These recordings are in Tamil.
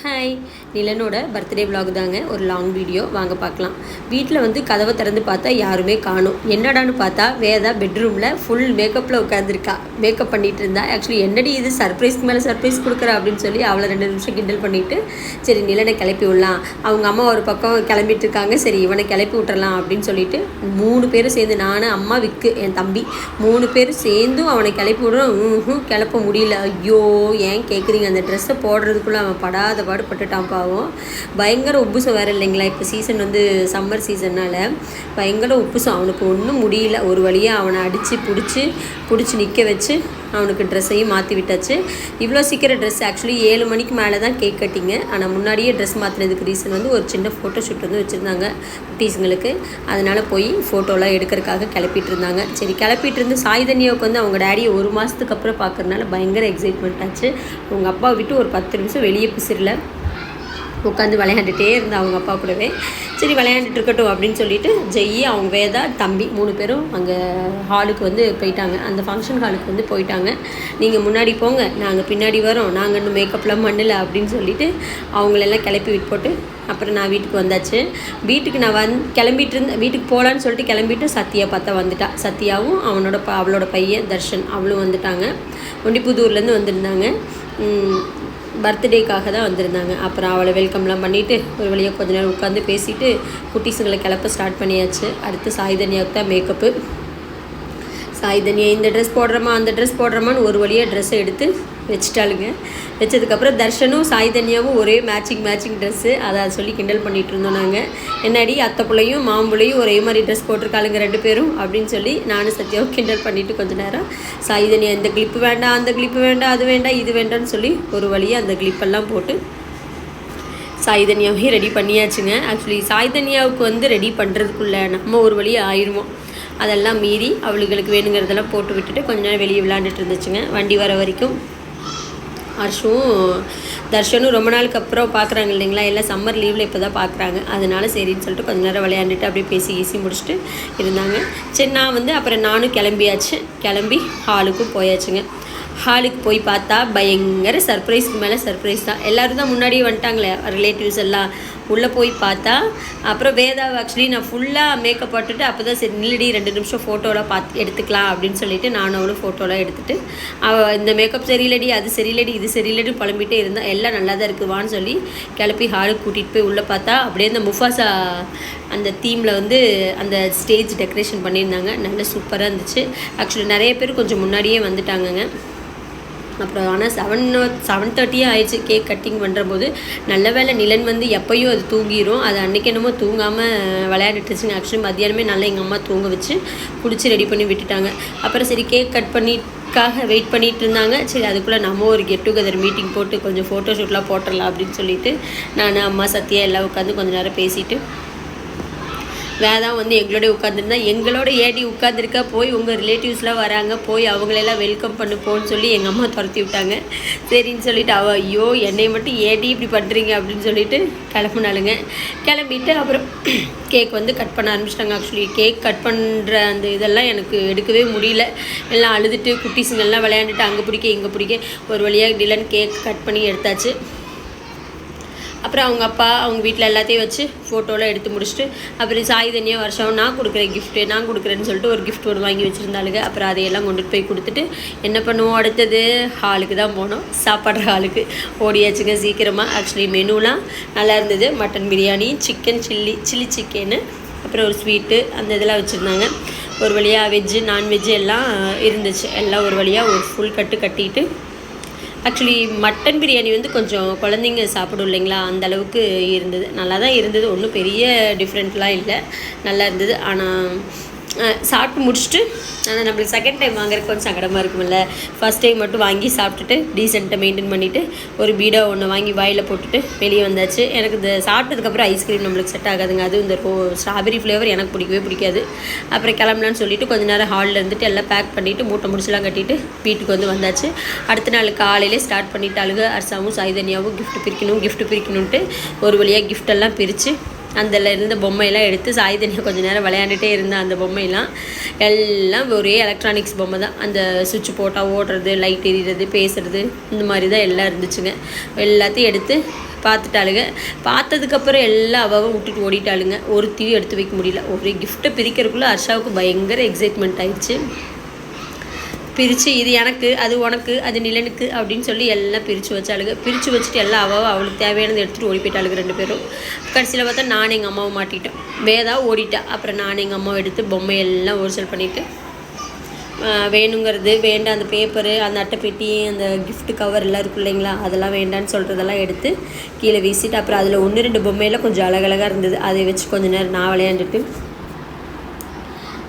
ஹாய், நிலனோட பர்த்டே விலாக் தாங்க. ஒரு லாங் வீடியோ வாங்க பார்க்கலாம். வீட்டில் வந்து கதவை திறந்து பார்த்தா யாருமே காணும். என்னடான்னு பார்த்தா வேதா பெட்ரூமில் ஃபுல் மேக்கப்பில் உட்காந்துருக்கா. மேக்கப் பண்ணிகிட்டு இருந்தா. ஆக்சுவலி என்னடி இது சர்ப்ரைஸ்க்கு மேலே சர்ப்ரைஸ் கொடுக்குறா அப்படின்னு சொல்லி அவளை 2 நிமிஷம் கிண்டல் பண்ணிவிட்டு சரி நிலனை கிளப்பி விடலாம். அவங்க அம்மா ஒரு பக்கம் கிளம்பிட்டு இருக்காங்க. சரி இவனை கிளப்பி விட்டுறலாம் அப்படின்னு சொல்லிட்டு 3 பேரும் சேர்ந்து, நான், அம்மா, விக்கு, என் தம்பி 3 பேரும் சேர்ந்தும் அவனை கிளப்பி விடுறோம். கிளப்ப முடியல. ஐயோ ஏன் கேட்குறீங்க, அந்த ட்ரெஸ்ஸை போடுறதுக்குள்ளே அவன் படாத பாடுபட்டுட்டான் பாவம். பயங்கர உப்புசம் வேறு இல்லைங்களா, இப்போ சீசன் வந்து சம்மர் சீசன்னால் பயங்கர உப்புசம். அவனுக்கு ஒன்றும் முடியல. ஒரு வழியாக அவனை அடித்து பிடிச்சி நிற்க வச்சு அவனுக்கு ட்ரெஸ்ஸையும் மாற்றி விட்டாச்சு. இவ்வளோ சீக்கிரம் ட்ரெஸ் ஆக்சுவலி 7 மணிக்கு மேலே தான் கேக் கட்டிங்க. ஆனால் முன்னாடியே ட்ரெஸ் மாற்றினதுக்கு ரீசன் வந்து ஒரு சின்ன ஃபோட்டோ ஷூட் வந்து வச்சுருந்தாங்க குட்டீஸுங்களுக்கு. அதனால் போய் ஃபோட்டோலாம் எடுக்கிறதுக்காக கிளப்பிட்டு இருந்தாங்க. சரி கிளப்பிட்டு இருந்து சாய்தன்யாவுக்கு வந்து அவங்க டேடியை 1 மாதத்துக்கு அப்புறம் பார்க்குறதுனால பயங்கர எக்ஸைட்மெண்ட் ஆச்சு. அவங்க அப்பா விட்டு ஒரு 10 நிமிஷம் வெளியே பிசிறில் உட்காந்து விளையாண்டுட்டே இருந்தா அவங்க அப்பா கூடவே. சரி விளையாண்டுட்டு இருக்கட்டும் அப்படின்னு சொல்லிட்டு ஜெய், அவங்க வேதா, தம்பி 3 பேரும் அங்கே ஹாலுக்கு வந்து போயிட்டாங்க. அந்த ஃபங்க்ஷன் ஹாலுக்கு வந்து போயிட்டாங்க. நீங்கள் முன்னாடி போங்க, நாங்கள் பின்னாடி வரோம், நாங்கள் இன்னும் மேக்கப்லாம் பண்ணல அப்படின்னு சொல்லிட்டு அவங்களெல்லாம் கிளப்பி விட்டு போட்டு அப்புறம் நான் வீட்டுக்கு வந்தாச்சு. வீட்டுக்கு நான் கிளம்பிட்டு இருந்தேன். வீட்டுக்கு போகலான்னு சொல்லிட்டு கிளம்பிட்டு சத்யா பார்த்தா வந்துட்டா. சத்யாவும் அவளோட பையன் தர்ஷன் அவளும் வந்துட்டாங்க. ஒண்டிப்புதூர்லேருந்து வந்திருந்தாங்க. பர்த்டேக்காக தான் வந்திருந்தாங்க. அப்புறம் அவளை வெல்கம்லாம் பண்ணிவிட்டு ஒரு வழியாக கொஞ்ச நேரம் உட்காந்து பேசிவிட்டு குட்டீஸுங்களை கிளப்ப ஸ்டார்ட் பண்ணியாச்சு. அடுத்து சாய்தன்யாவுக்கு தான் மேக்கப்பு. சாய்தன்யா இந்த ட்ரெஸ் போடுறோமா அந்த ட்ரெஸ் போடுறோமான்னு ஒரு வழியாக ட்ரெஸ்ஸை எடுத்து வச்சுட்டாளுங்க. வச்சதுக்கப்புறம் தர்ஷனும் சாய்தன்யாவும் ஒரே மேட்சிங் ட்ரெஸ்ஸு. அதை சொல்லி கிண்டல் பண்ணிகிட்டு இருந்தோம் நாங்கள். என்னடி அத்தை பிள்ளையும் மாம்பிள்ளையும் ஒரே மாதிரி ட்ரெஸ் போட்டிருக்காளுங்க 2 பேரும் அப்படின்னு சொல்லி நானும் சத்யாவும் கிண்டல் பண்ணிவிட்டு கொஞ்சம் நேரம் சாய்தன்யா இந்த கிளிப்பு வேண்டாம், அந்த கிளிப்பு வேண்டாம், அது வேண்டாம், இது வேண்டாம்னு சொல்லி ஒரு வழியாக அந்த கிளிப்பெல்லாம் போட்டு சாய்தன்யாவே ரெடி பண்ணியாச்சுங்க. ஆக்சுவலி சாய்தன்யாவுக்கு வந்து ரெடி பண்ணுறதுக்குள்ளே நம்ம ஒரு வழியாக ஆயிடுவோம். அதெல்லாம் மீறி அவளுகளுக்கு வேணுங்கிறதெல்லாம் போட்டு விட்டுட்டு கொஞ்ச நேரம் வெளியே விளையாண்டுட்டு இருந்துச்சுங்க. வண்டி வர வரைக்கும் ஹர்ஷும் தர்ஷனும் ரொம்ப நாளுக்கு அப்புறம் பார்க்குறாங்க இல்லைங்களா, எல்லாம் சம்மர் லீவில் இப்போ தான் பார்க்குறாங்க. அதனால சரின்னு சொல்லிட்டு கொஞ்ச நேரம் விளையாண்டுட்டு அப்படியே பேசி முடிச்சுட்டு இருந்தாங்க. சரி நான் வந்து அப்புறம் நானும் கிளம்பி ஹாலுக்கும் போயாச்சுங்க. ஹாலுக்கு போய் பார்த்தா பயங்கர சர்ப்ரைஸ்க்கு மேலே சர்ப்ரைஸ் தான். எல்லோரும் தான் முன்னாடியே வந்துட்டாங்களே ரிலேட்டிவ்ஸ் எல்லாம். உள்ளே போய் பார்த்தா அப்புறம் வேதாவை ஆக்சுவலி நான் ஃபுல்லாக மேக்கப் போட்டுட்டு அப்போ தான் சரி நில்லடி 2 நிமிஷம் ஃபோட்டோலாம் எடுத்துக்கலாம் அப்படின்னு சொல்லிட்டு நானும் அவளும் ஃபோட்டோலாம் எடுத்துகிட்டு அவள் இந்த மேக்கப் சரியில்லடி, அது சரியில்லடி, இது சரியில்லடி புலம்பிகிட்டே இருந்தால் எல்லாம் நல்லா தான் இருக்குவான்னு சொல்லி கிளப்பி ஹாலுக்கு கூட்டிகிட்டு போய் உள்ளே பார்த்தா அப்படியே அந்த முஃபாசா அந்த தீமில் வந்து அந்த ஸ்டேஜ் டெக்கரேஷன் பண்ணியிருந்தாங்க. நல்ல சூப்பராக இருந்துச்சு. ஆக்சுவலி நிறைய பேர் கொஞ்சம் முன்னாடியே வந்துட்டாங்கங்க. அப்புறம் ஆனால் 7:30 ஆயிடுச்சு கேக் கட்டிங் பண்ணுற போது. நல்ல வேலை நிலன் வந்து எப்போயும் அது தூங்கிடும். அது அன்றைக்கி என்னமோ தூங்காமல் விளையாண்டுட்டுச்சுங்க. ஆக்சுவலி மத்தியானமே நல்லா எங்கள் அம்மா தூங்க வச்சு குடிச்சு ரெடி பண்ணி விட்டுட்டாங்க. அப்புறம் சரி கேக் கட் பண்ணிக்காக வெயிட் பண்ணிகிட்டு இருந்தாங்க. சரி அதுக்குள்ளே நம்ம ஒரு கெட் டுகெதர் மீட்டிங் போட்டு கொஞ்சம் ஃபோட்டோ ஷூட்லாம் போட்டுடலாம் அப்படின்னு சொல்லிட்டு நான், அம்மா, சத்யா எல்லாம் உட்காந்து கொஞ்சம் நேரம் பேசிவிட்டு வேதா வந்து எங்களோட உட்காந்துருந்தா. எங்களோட ஏடி உட்காந்துருக்கா, போய் உங்கள் ரிலேட்டிவ்ஸ்லாம் வராங்க, போய் அவங்களெல்லாம் வெல்கம் போன்னு சொல்லி எங்கள் அம்மா துரத்தி விட்டாங்க. சரின்னு சொல்லிவிட்டு ஐயோ என்னை மட்டும் ஏடி இப்படி பண்ணுறீங்க அப்படின்னு சொல்லிட்டு கிளம்புனாலுங்க. கிளம்பிட்டு அப்புறம் கேக் வந்து கட் பண்ண ஆரம்பிச்சிட்டாங்க. ஆக்சுவலி கேக் கட் பண்ணுற அந்த இதெல்லாம் எனக்கு எடுக்கவே முடியல. எல்லாம் அழுதுட்டு குட்டீஸுங்கெல்லாம் விளையாண்டுட்டு அங்கே பிடிக்க ஒரு வழியாக டிலன் கேக் கட் பண்ணி எடுத்தாச்சு. அப்புறம் அவங்க அப்பா அவங்க வீட்டில் எல்லாத்தையும் வச்சு ஃபோட்டோலாம் எடுத்து முடிச்சுட்டு அப்புறம் சாய்தன்யா வருஷம் நான் கொடுக்குறேன்னு சொல்லிட்டு ஒரு கிஃப்ட் ஒன்று வாங்கி வச்சுருந்தாளுங்க. அப்புறம் அதையெல்லாம் கொண்டுட்டு போய் கொடுத்துட்டு என்ன பண்ணுவோம், அடுத்தது ஹாலுக்கு தான் போனோம். சாப்பாடுற ஹாலுக்கு ஓடியாச்சுங்க சீக்கிரமாக. ஆக்சுவலி மெனுலாம் நல்லா இருந்தது. Mutton biryani, chicken chilli chicken, அப்புறம் ஒரு ஸ்வீட்டு அந்த இதெல்லாம் வச்சுருந்தாங்க. ஒரு வழியாக வெஜ்ஜு நான்வெஜ்ஜு எல்லாம் இருந்துச்சு. எல்லாம் ஒரு வழியாக ஒரு ஃபுல் கட்டிட்டு ஆக்சுவலி மட்டன் பிரியாணி வந்து கொஞ்சம் குழந்தைங்க சாப்பிடும் இல்லைங்களா, அந்தளவுக்கு இருந்தது. நல்லா தான் இருந்தது, ஒன்றும் பெரிய டிஃப்ரெண்ட்லாம் இல்லை, நல்லா இருந்தது. ஆனால் சாப்பிட்டு முடிச்சுட்டு ஆனால் நம்மளுக்கு செகண்ட் டைம் வாங்குறதுக்கு கொஞ்சம் சங்கடமாக இருக்குமில்ல. ஃபஸ்ட் டைம் மட்டும் வாங்கி சாப்பிட்டுட்டு டீசென்ட்டை மெயின்டைன் பண்ணிவிட்டு ஒரு பீடா ஒன்று வாங்கி வாயில் போட்டுட்டு வெளியே வந்தாச்சு. எனக்கு இந்த சாப்பிட்டதுக்கப்புறம் ஐஸ்கிரீம் நம்மளுக்கு செட் ஆகாதுங்க. அதுவும் இந்த ஸ்ட்ராபெரி ஃப்ளேவர் எனக்கு பிடிக்காது. அப்புறம் கிளம்பலான்னு சொல்லிவிட்டு கொஞ்சம் நேரம் ஹாலில் இருந்துட்டு எல்லாம் பேக் பண்ணிவிட்டு மூட்டை முடிச்சுலாம் கட்டிட்டு வீட்டுக்கு வந்து வந்தாச்சு. அடுத்த நாள் காலையிலே ஸ்டார்ட் பண்ணிட்டாளுங்க. அர்சாவும் சாய்தன்யாவும் கிஃப்ட் பிரிக்கணுன்ட்டு ஒரு வழியாக கிஃப்டெல்லாம் பிரித்து அதில் இருந்த பொம்மையெல்லாம் எடுத்து சாய் தனியாக கொஞ்சம் நேரம் விளையாண்டுட்டே இருந்தேன். அந்த பொம்மையெல்லாம் எல்லாம் ஒரே எலக்ட்ரானிக்ஸ் பொம்மை தான். அந்த சுவிட்ச் போட்டால் ஓடுறது, லைட் எரிகிறது, பேசுகிறது, இந்த மாதிரி தான் எல்லாம் இருந்துச்சுங்க. எல்லாத்தையும் எடுத்து பார்த்துட்டாளுங்க. பார்த்ததுக்கப்புறம் எல்லாம் அவாவை விட்டுட்டு ஓடிட்டாளுங்க. ஒருத்தையும் எடுத்து வைக்க முடியல. ஒரு கிஃப்ட்டை பிரிக்கிறதுக்குள்ளே ஹர்ஷாவுக்கு பயங்கர எக்ஸைட்மெண்ட் ஆயிடுச்சு. பிரித்து இது எனக்கு, அது உனக்கு, அது நிலனுக்கு அப்படின்னு சொல்லி எல்லாம் பிரித்து வச்சாளுங்க. பிரித்து வச்சுட்டு எல்லாம் அவளுக்கு தேவையானது எடுத்துகிட்டு ஓடி போயிட்டாளுங்க 2 பேரும். கடைசியில் பார்த்தா நானும் எங்கள் அம்மாவை மாட்டிட்டேன். வேதா ஓடிட்டா. அப்புறம் நானும் எங்கள் அம்மாவை எடுத்து பொம்மையெல்லாம் ஓர்சல் பண்ணிவிட்டு வேணுங்கிறது வேண்டாம், அந்த பேப்பரு, அந்த அட்டைப்பெட்டி, அந்த கிஃப்ட் கவர் எல்லாம் இருக்கும் இல்லைங்களா, அதெல்லாம் வேண்டான்னு சொல்கிறதெல்லாம் எடுத்து கீழே வீசிட்டு, அப்புறம் அதில் 1-2 பொம்மையெல்லாம் கொஞ்சம் அழகழகாக இருந்தது. அதை வச்சு கொஞ்சம் நேரம் நான் விளையாண்டுட்டு,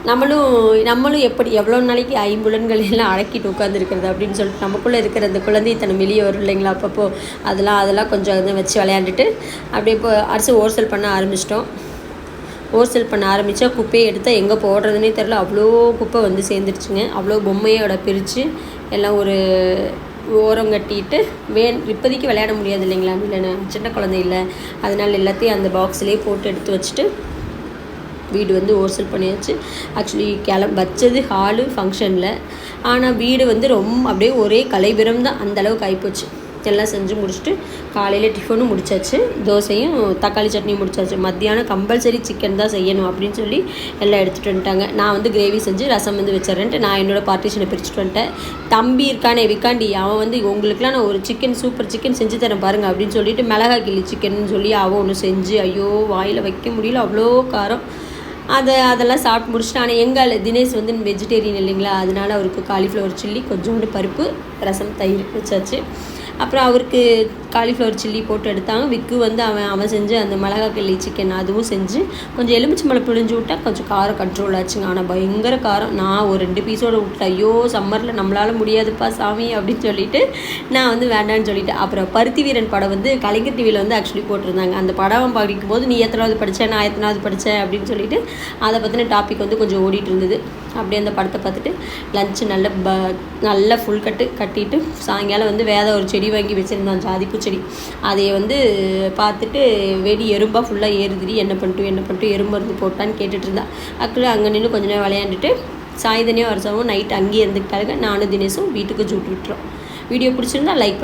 நம்மளும் எப்படி எவ்வளோ நாளைக்கு ஐம்புலன்கள் எல்லாம் அடக்கிட்டு உட்காந்துருக்கிறது அப்படின்னு சொல்லிட்டு நமக்குள்ளே இருக்கிற அந்த குழந்தைத்தனம் வெளியே வரும் இல்லைங்களா, அப்பப்போ அதெல்லாம் கொஞ்சம் வச்சு விளையாண்டுட்டு அப்படியே இப்போ அரிசி ஓர்சல் பண்ண ஆரம்பிச்சிட்டோம். ஓர்சல் பண்ண ஆரம்பித்தா குப்பையை எடுத்தால் எங்கே போடுறதுனே தெரில. அவ்வளோ குப்பை வந்து சேர்ந்துருச்சுங்க. அவ்வளோ பொம்மையோட பிரித்து எல்லாம் ஒரு ஓரம் கட்டிட்டு இப்போதைக்கு விளையாட முடியாது இல்லைங்களா, இல்லைன்னா சின்ன குழந்தை இல்லை, அதனால் எல்லாத்தையும் அந்த பாக்ஸ்லேயே போட்டு எடுத்து வச்சுட்டு வீடு வந்து ஓர்சல் பண்ணியாச்சு. ஆக்சுவலி வச்சது ஹாலு ஃபங்க்ஷனில், ஆனால் வீடு வந்து ரொம்ப அப்படியே ஒரே கலைபிரம் தான், அந்தளவுக்கு ஆகிப்போச்சு. எல்லாம் செஞ்சு முடிச்சுட்டு காலையில் டிஃபனும் முடிச்சாச்சு, தோசையும் தக்காளி சட்னியும் முடிச்சாச்சு. மத்தியானம் கம்பல்சரி சிக்கன் தான் செய்யணும் அப்படின்னு சொல்லி எல்லாம் எடுத்துகிட்டு வந்துட்டாங்க. நான் வந்து கிரேவி செஞ்சு ரசம் வந்து வச்சிடறேன்ட்டு நான் என்னோடய பார்ட்டிஷனை பிரிச்சுட்டு வந்துட்டேன். தம்பி இருக்கானே விக்காண்டி, அவன் வந்து உங்களுக்குலாம் நான் ஒரு சூப்பர் சிக்கன் செஞ்சு தரேன் பாருங்கள் அப்படின்னு சொல்லிட்டு மிளகா கிள்ளி சிக்கன் சொல்லி அவன் ஒன்று செஞ்சு, ஐயோ வாயில் வைக்க முடியல, அவ்வளோ காரம். அதெல்லாம் சாப்பிட்டு முடிச்சுட்டு, ஆனால் எங்கள் தினேஷ் வந்து வெஜிடேரியன் இல்லைங்களா, அதனால் அவருக்கு காலிஃப்ளவர் சில்லி, கொஞ்சோண்டு பருப்பு, ரசம், தயிர் வச்சாச்சு. அப்புறம் அவருக்கு காலிஃப்ளவர் சில்லி போட்டு எடுத்தாங்க. விக்கு வந்து அவன் செஞ்சு அந்த மிளகா கிள்ளி சிக்கன் அதுவும் செஞ்சு கொஞ்சம் எலுமிச்சம்பழம் பிழிஞ்சு விட்டால் கொஞ்சம் காரம் கண்ட்ரோல் ஆச்சுங்க. ஆனால் பயங்கர காரம். நான் ஒரு 2 பீஸோடு விட்டுட்டேன். ஐயோ சம்மரில் நம்மளால் முடியாதுப்பா சாமி அப்படின்னு சொல்லிட்டு நான் வந்து வேண்டான்னு சொல்லிட்டேன். அப்புறம் பருத்தி வீரன் படம் வந்து கலைஞர் டிவியில் வந்து ஆக்சுவலி போட்டிருந்தாங்க. அந்த படம் படிக்கும்போது நீ எத்தனாவது படித்தேன், நான் எத்தனாவது படித்தேன் அப்படின்னு சொல்லிட்டு அதை பற்றின டாபிக் வந்து கொஞ்சம் ஓடிட்டு இருந்தது. அப்படியே அந்த படத்தை பார்த்துட்டு லஞ்சு நல்ல ஃபுல் கட்டிட்டு சாயங்காலம் வந்து ஒரு செடி வாங்கி வச்சுருந்தோம், ஜாதிப்பூ செடி. அதை வந்து பார்த்துட்டு வெடி எறும்பாக ஃபுல்லாக ஏறுதுடி, என்ன பண்ணிட்டு எறும்பு மருந்து போட்டான்னு கேட்டுட்டு இருந்தா. அக்குள்ள அங்கே நின்று கொஞ்ச நேரம் விளையாண்டுட்டு சாய்தனியாக வருஷமும் நைட்டு அங்கேயே இருந்துக்கிட்டாங்க. நானும் தினேஷும் வீட்டுக்கு ஜூட்டு விட்டுறோம். வீடியோ பிடிச்சிருந்தா லைக்